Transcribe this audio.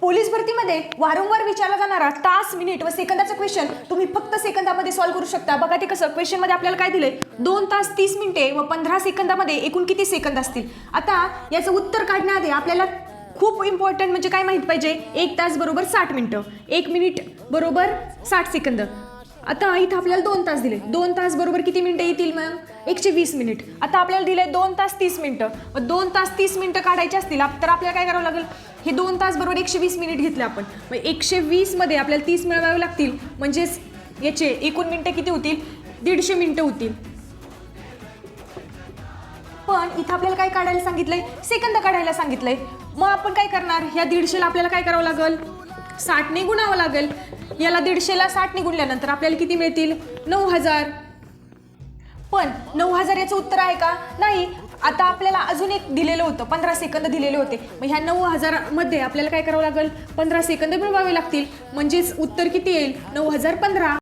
Police भरतीमध्ये वारंवार विचारला जाणारा तास, मिनिट व सेकंदाचा क्वेश्चन तुम्ही फक्त सेकंदामध्ये सॉल्व्ह करू शकता. बघा ते कसं. क्वेश्चनमध्ये आपल्याला काय दिलंय, 2 तास 30 मिनिटे व 15 सेकंदामध्ये एकूण किती सेकंद असतील. आता याचं उत्तर काढण्याआधी आपल्याला खूप इम्पॉर्टंट म्हणजे काय माहित पाहिजे, 1 तास बरोबर 60 मिनिटं, 1 मिनिट बरोबर 60 सेकंद. आता इथं आपल्याला 2 तास दिले, 2 तास बरोबर किती मिनिटं येतील मग, 120 मिनिट. आता आपल्याला दिले 2 तास 30 मिनिटं. मग 2 तास 30 मिनिटं काढायचे असतील तर आपल्याला काय करावं लागेल, हे 2 तास बरोबर 120 मिनिट घेतले आपण. मग 120 मध्ये आपल्याला 30 मिळवावे लागतील, म्हणजेच याचे एकूण मिनिटं किती होतील, 150 मिनिटं होतील. पण इथं आपल्याला काय काढायला सांगितलंय, सेकंद काढायला सांगितलंय. मग आपण काय करणार, ह्या 150ला आपल्याला काय करावं लागेल, 60ने गुणावं लागेल. याला 150ला 60ने गुणल्यानंतर आपल्याला किती मिळतील, 9000. पण 9000 याचं उत्तर आहे का, नाही. आता आपल्याला अजून एक दिलेलं होतं, 15 सेकंद दिलेले होते. मग ह्या 9000 मध्ये आपल्याला काय करावं लागेल, 15 सेकंद मिळवावे लागतील, म्हणजेच उत्तर किती येईल, 9015.